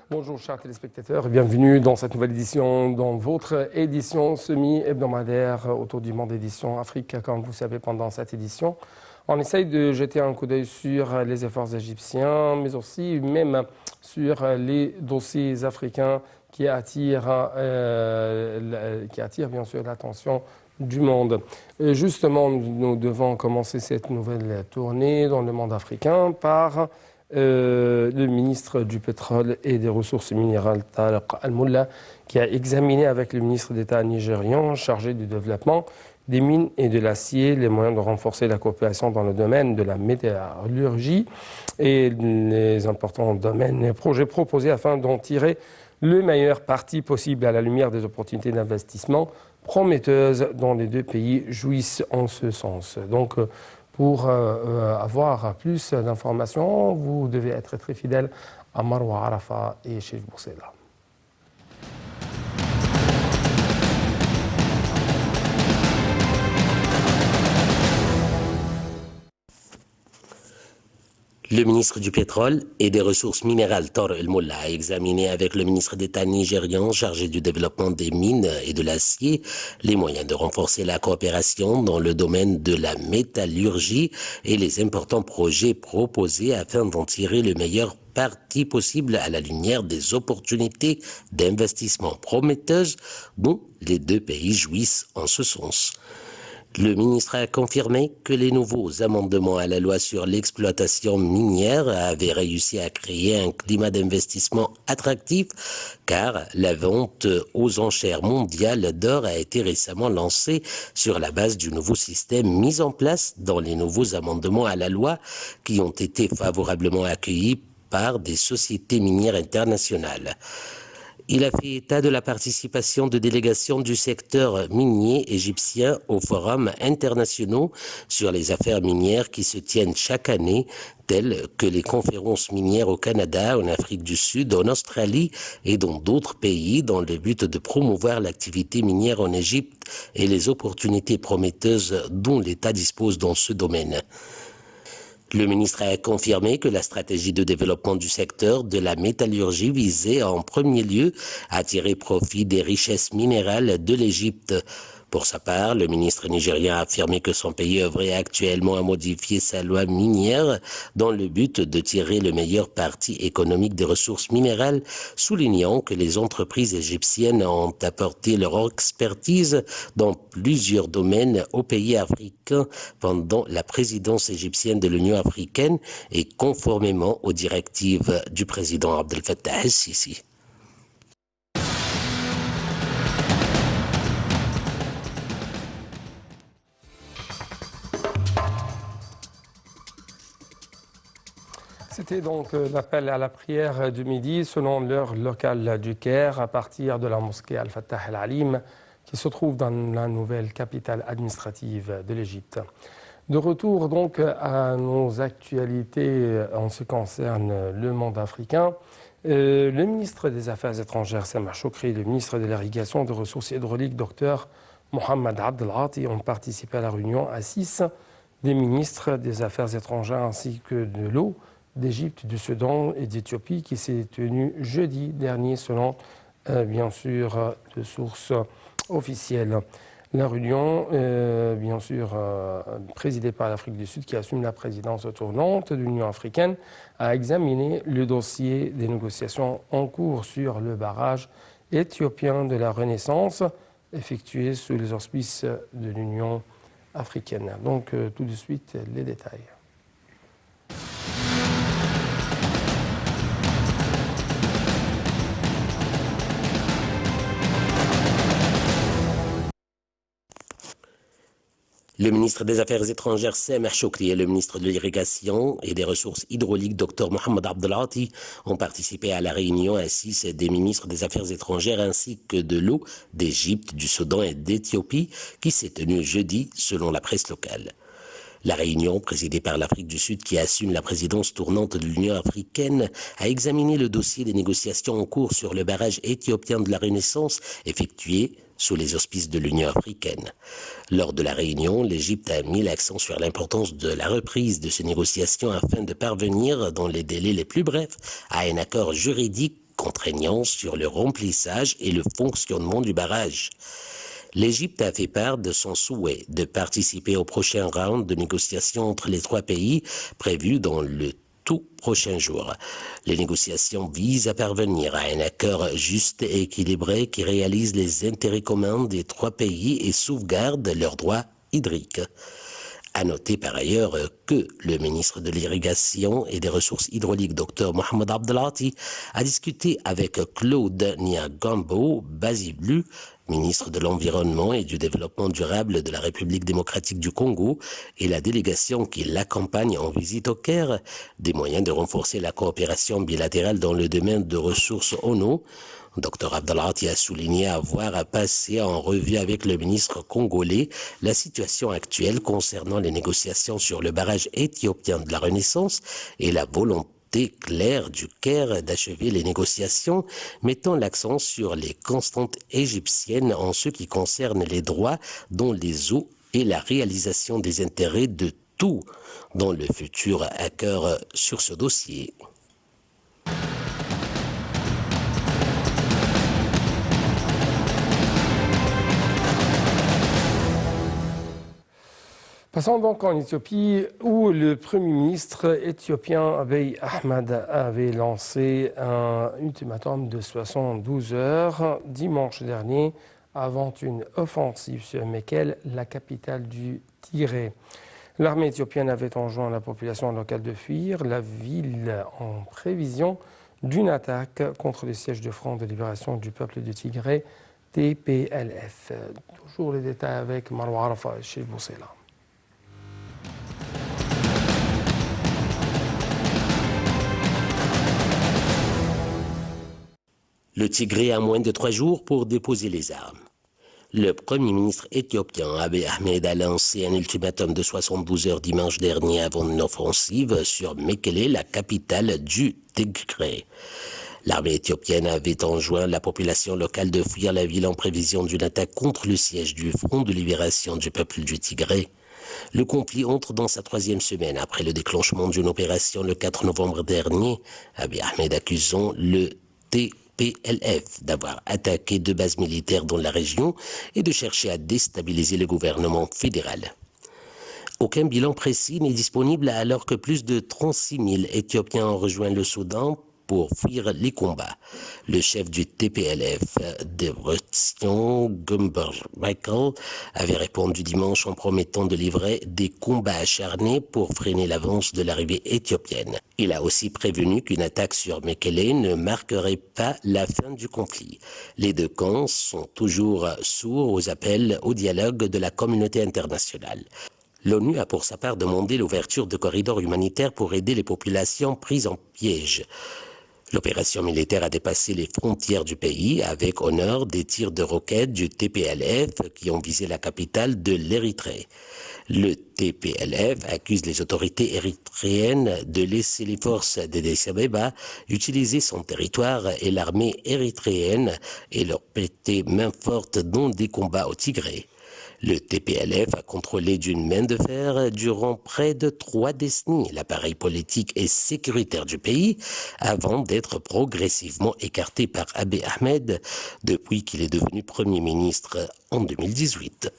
Bonjour chers téléspectateurs et bienvenue dans cette nouvelle édition, dans votre édition semi-hebdomadaire autour du monde édition Afrique. Comme vous savez, pendant cette édition, on essaye de jeter un coup d'œil sur les efforts égyptiens, mais aussi même sur les dossiers africains qui attirent bien sûr l'attention du monde. Et justement, nous devons commencer cette nouvelle tournée dans le monde africain par le ministre du Pétrole et des Ressources minérales, Tariq Al-Molla, qui a examiné avec le ministre d'État nigérian chargé du développement des mines et de l'acier les moyens de renforcer la coopération dans le domaine de la métallurgie et les importants domaines et projets proposés afin d'en tirer le meilleur parti possible à la lumière des opportunités d'investissement prometteuses dont les deux pays jouissent en ce sens. Donc, pour avoir plus d'informations, vous devez être très fidèle à Marwa Arafa et Chérif Boursela. Le ministre du Pétrole et des Ressources minérales, Tariq Al-Molla, a examiné avec le ministre d'État nigérian chargé du développement des mines et de l'acier les moyens de renforcer la coopération dans le domaine de la métallurgie et les importants projets proposés afin d'en tirer le meilleur parti possible à la lumière des opportunités d'investissement prometteuses dont les deux pays jouissent en ce sens. Le ministre a confirmé que les nouveaux amendements à la loi sur l'exploitation minière avaient réussi à créer un climat d'investissement attractif car la vente aux enchères mondiales d'or a été récemment lancée sur la base du nouveau système mis en place dans les nouveaux amendements à la loi qui ont été favorablement accueillis par des sociétés minières internationales. Il a fait état de la participation de délégations du secteur minier égyptien aux forums internationaux sur les affaires minières qui se tiennent chaque année, telles que les conférences minières au Canada, en Afrique du Sud, en Australie et dans d'autres pays, dans le but de promouvoir l'activité minière en Égypte et les opportunités prometteuses dont l'État dispose dans ce domaine. Le ministre a confirmé que la stratégie de développement du secteur de la métallurgie visait en premier lieu à tirer profit des richesses minérales de l'Égypte. Pour sa part, le ministre nigérien a affirmé que son pays œuvrait actuellement à modifier sa loi minière dans le but de tirer le meilleur parti économique des ressources minérales, soulignant que les entreprises égyptiennes ont apporté leur expertise dans plusieurs domaines aux pays africains pendant la présidence égyptienne de l'Union africaine et conformément aux directives du président Abdel Fattah el-Sisi. C'était donc l'appel à la prière du midi selon l'heure locale du Caire à partir de la mosquée Al-Fattah Al-Alim qui se trouve dans la nouvelle capitale administrative de l'Égypte. De retour donc à nos actualités en ce qui concerne le monde africain, le ministre des Affaires étrangères Sameh Choukri et le ministre de l'Irrigation et des Ressources hydrauliques Dr Mohamed Abdel Ati ont participé à la réunion à 6 des ministres des Affaires étrangères ainsi que de l'eau d'Égypte, du Soudan et d'Éthiopie qui s'est tenue jeudi dernier selon bien sûr de sources officielles. La réunion, bien sûr présidée par l'Afrique du Sud qui assume la présidence tournante de l'Union africaine, a examiné le dossier des négociations en cours sur le barrage éthiopien de la Renaissance effectué sous les auspices de l'Union africaine. Donc tout de suite les détails. Le ministre des Affaires étrangères Sameh Choukri et le ministre de l'Irrigation et des Ressources hydrauliques Dr Mohamed Abdel Ati ont participé à la réunion à 6 des ministres des Affaires étrangères ainsi que de l'eau d'Égypte, du Soudan et d'Éthiopie qui s'est tenue jeudi selon la presse locale. La réunion, présidée par l'Afrique du Sud qui assume la présidence tournante de l'Union africaine, a examiné le dossier des négociations en cours sur le barrage éthiopien de la Renaissance effectué sous les auspices de l'Union africaine. Lors de la réunion, l'Égypte a mis l'accent sur l'importance de la reprise de ces négociations afin de parvenir, dans les délais les plus brefs, à un accord juridique contraignants sur le remplissage et le fonctionnement du barrage. L'Égypte a fait part de son souhait de participer au prochain round de négociations entre les trois pays prévu dans le tout prochain jour. Les négociations visent à parvenir à un accord juste et équilibré qui réalise les intérêts communs des trois pays et sauvegarde leurs droits hydriques. À noter par ailleurs que le ministre de l'Irrigation et des Ressources hydrauliques, Dr Mohamed Abdelati, a discuté avec Claude Niagambo Basiblu, ministre de l'Environnement et du Développement durable de la République démocratique du Congo, et la délégation qui l'accompagne en visite au Caire, des moyens de renforcer la coopération bilatérale dans le domaine de ressources en eau. Dr Abdelati a souligné avoir passé en revue avec le ministre congolais la situation actuelle concernant les négociations sur le barrage éthiopien de la Renaissance et la volonté claire du Caire d'achever les négociations, mettant l'accent sur les constantes égyptiennes en ce qui concerne les droits dans les eaux et la réalisation des intérêts de tout dans le futur accord sur ce dossier. Passons donc en Éthiopie, où le Premier ministre éthiopien Abiy Ahmed avait lancé un ultimatum de 72 heures dimanche dernier avant une offensive sur Mekelle, la capitale du Tigré. L'armée éthiopienne avait enjoint la population locale de fuir la ville en prévision d'une attaque contre le siège de Front de libération du peuple du Tigré, TPLF. Toujours les détails avec Marwa Arafa chez Boussela. Le Tigré a moins de 3 jours pour déposer les armes. Le Premier ministre éthiopien Abiy Ahmed a lancé un ultimatum de 72 heures dimanche dernier avant une offensive sur Mekelle, la capitale du Tigré. L'armée éthiopienne avait enjoint la population locale de fuir la ville en prévision d'une attaque contre le siège du Front de libération du peuple du Tigré. Le conflit entre dans sa 3e semaine après le déclenchement d'une opération le 4 novembre dernier, Abiy Ahmed accusant le TPLF d'avoir attaqué 2 bases militaires dans la région et de chercher à déstabiliser le gouvernement fédéral. Aucun bilan précis n'est disponible alors que plus de 36 000 Éthiopiens ont rejoint le Soudan pour fuir les combats. Le chef du TPLF, Debretsion Gebremichael, avait répondu dimanche en promettant de livrer des combats acharnés pour freiner l'avance de l'arrivée éthiopienne. Il a aussi prévenu qu'une attaque sur Mekelle ne marquerait pas la fin du conflit. Les deux camps sont toujours sourds aux appels au dialogue de la communauté internationale. L'ONU a pour sa part demandé l'ouverture de corridors humanitaires pour aider les populations prises en piège. L'opération militaire a dépassé les frontières du pays avec au nord des tirs de roquettes du TPLF qui ont visé la capitale de l'Érythrée. Le TPLF accuse les autorités érythréennes de laisser les forces d'Addis Abeba utiliser son territoire et l'armée érythréenne et leur prêter main forte dans des combats au Tigré. Le TPLF a contrôlé d'une main de fer durant près de 3 décennies l'appareil politique et sécuritaire du pays avant d'être progressivement écarté par Abiy Ahmed depuis qu'il est devenu Premier ministre en 2018.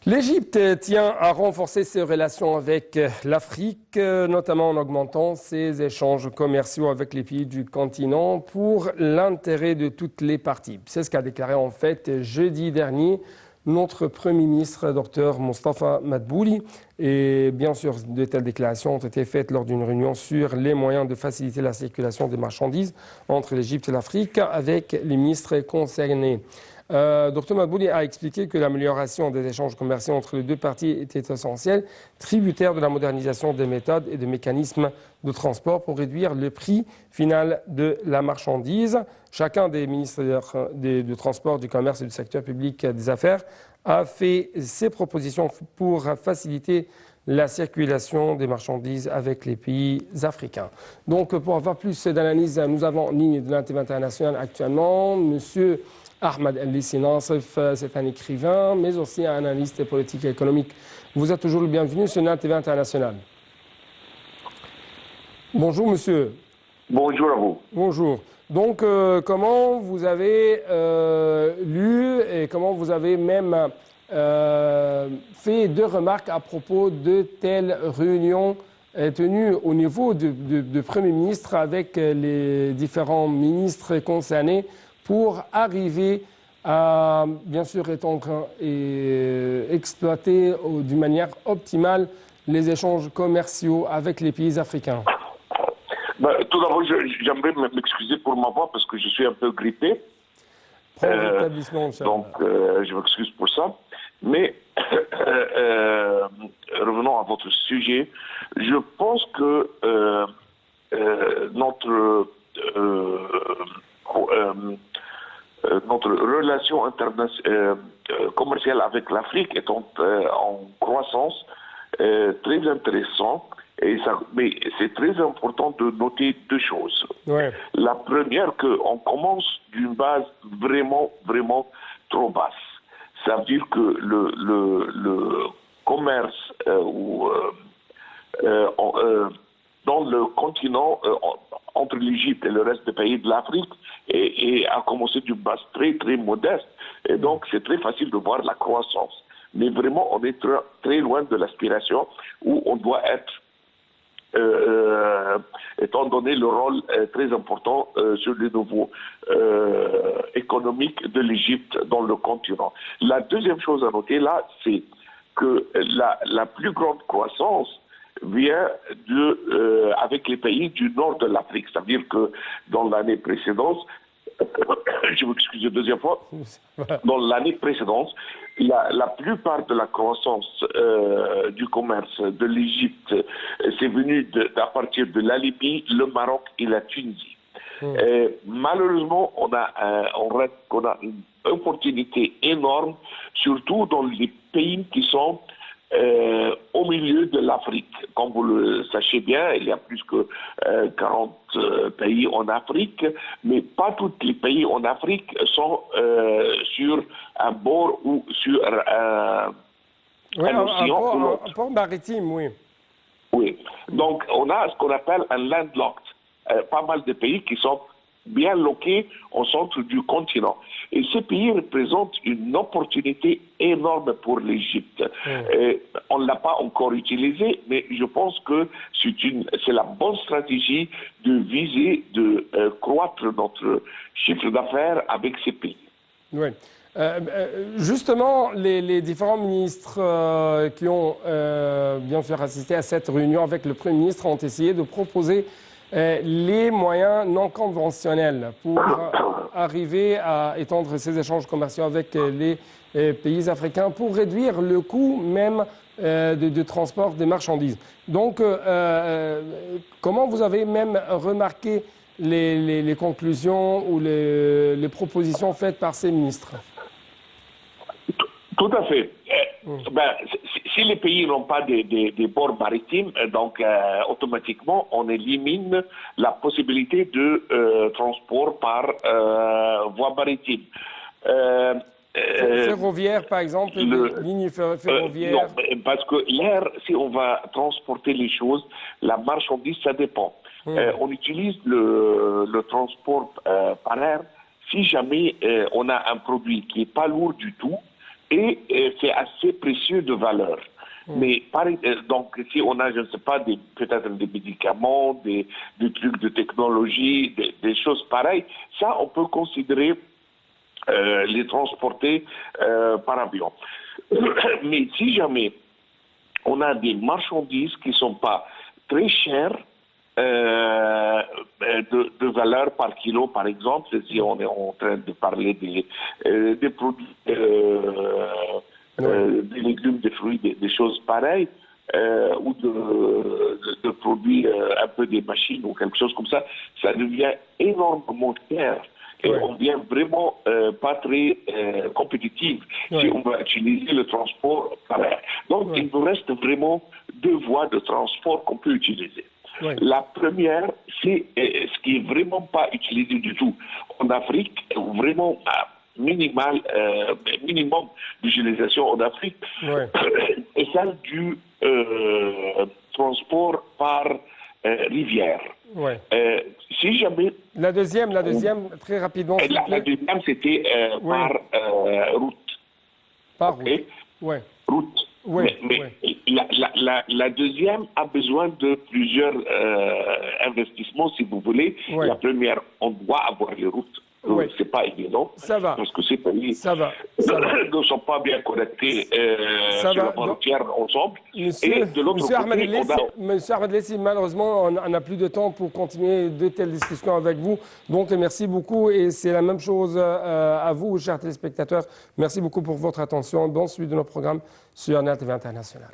L'Égypte tient à renforcer ses relations avec l'Afrique, notamment en augmentant ses échanges commerciaux avec les pays du continent pour l'intérêt de toutes les parties. C'est ce qu'a déclaré en fait jeudi dernier notre Premier ministre, Dr Mostafa Madbouli. Et bien sûr, de telles déclarations ont été faites lors d'une réunion sur les moyens de faciliter la circulation des marchandises entre l'Égypte et l'Afrique avec les ministres concernés. Dr Madbouli a expliqué que l'amélioration des échanges commerciaux entre les deux parties était essentielle, tributaire de la modernisation des méthodes et des mécanismes de transport pour réduire le prix final de la marchandise. Chacun des ministres du transport, du commerce et du secteur public des affaires a fait ses propositions pour faciliter la circulation des marchandises avec les pays africains. Donc, pour avoir plus d'analyse, nous avons en ligne de l'Antenne internationale actuellement Monsieur Ahmed El-Lissi Nassif, c'est un écrivain, mais aussi un analyste politique et économique. Vous êtes toujours le bienvenu sur NAN TV International. Bonjour monsieur. Bonjour à vous. Bonjour. Donc, comment vous avez lu et comment vous avez même fait deux remarques à propos de telles réunions tenues au niveau du Premier ministre avec les différents ministres concernés pour arriver à, bien sûr, étendre et exploiter d'une manière optimale les échanges commerciaux avec les pays africains? Tout d'abord, j'aimerais m'excuser pour ma voix parce que je suis un peu grippé. Donc, je m'excuse pour ça. Mais revenons à votre sujet. Je pense que notre relation commerciale avec l'Afrique est en croissance très intéressante. Mais c'est très important de noter deux choses. Ouais. La première, qu'on commence d'une base vraiment, vraiment trop basse. Ça veut dire que le commerce dans le continent, entre l'Égypte et le reste des pays de l'Afrique, a commencé d'une base très, très modeste. Et donc, c'est très facile de voir la croissance. Mais vraiment, on est très loin de l'aspiration où on doit être étant donné le rôle très important sur le niveau économique de l'Égypte dans le continent. La deuxième chose à noter là, c'est que la plus grande croissance vient avec les pays du nord de l'Afrique. C'est-à-dire que dans l'année précédente, je m'excuse une deuxième fois, dans l'année précédente, la plupart de la croissance du commerce de l'Égypte, c'est venu à partir de la Libye, le Maroc et la Tunisie. Malheureusement, on a une opportunité énorme, surtout dans les pays qui sont au milieu de l'Afrique. Comme vous le sachez bien, il y a plus que 40 pays en Afrique, mais pas tous les pays en Afrique sont sur un bord ou sur un océan. Un port maritime, oui. Oui. Donc, on a ce qu'on appelle un landlocked. Pas mal de pays qui sont bien loqués au centre du continent. Et ces pays représentent une opportunité énorme pour l'Égypte. On ne l'a pas encore utilisé, mais je pense que c'est la bonne stratégie de viser, de croître notre chiffre d'affaires avec ces pays. Oui. Justement, les différents ministres qui ont bien sûr assisté à cette réunion avec le Premier ministre ont essayé de proposer les moyens non conventionnels pour arriver à étendre ces échanges commerciaux avec les pays africains pour réduire le coût même de transport des marchandises. Donc, comment vous avez même remarqué les conclusions ou les propositions faites par ces ministres? Tout à fait. Si les pays n'ont pas des ports maritimes, donc automatiquement, on élimine la possibilité de transport par voie maritime. Ferroviaire, par exemple, lignes ferroviaires. Non, parce que l'air, si on va transporter les choses, la marchandise, ça dépend. On utilise le transport par air si jamais on a un produit qui n'est pas lourd du tout, et c'est assez précieux de valeur. Mais donc, si on a, je ne sais pas, peut-être des médicaments, des trucs de technologie, des choses pareilles, ça, on peut considérer les transporter par avion. Mais si jamais on a des marchandises qui ne sont pas très chères, de valeur par kilo, par exemple, si on est en train de parler des produits, des légumes, des fruits, des choses pareilles, ou de produits, un peu des machines ou quelque chose comme ça, ça devient énormément cher. Et on devient vraiment pas très compétitif si on va utiliser le transport par air. Donc, il nous reste vraiment deux voies de transport qu'on peut utiliser. La première, c'est ce qui est vraiment pas utilisé du tout en Afrique, vraiment minimum d'utilisation en Afrique, Ouais. est celle du transport par rivière. Ouais. Si jamais La deuxième, très rapidement, s'il vous la plaît. deuxième, c'était Oui. par route. Par Ok. route. Ouais. Route. Oui, Mais la deuxième a besoin de plusieurs investissements, si vous voulez. Oui. La première, on doit avoir les routes. Oui. C'est pas évident. Ça va. Parce que ces pays Ça va. ne sont pas bien connectés Ça sur va. la frontière ensemble. Monsieur, Et de l'autre Monsieur Ahmed côté, on a... Monsieur Ahmed Lessi, malheureusement, on n'a plus de temps pour continuer de telles discussions avec vous. Donc, merci beaucoup. Et c'est la même chose à vous, chers téléspectateurs. Merci beaucoup pour votre attention dans celui de nos programmes sur NRTV International.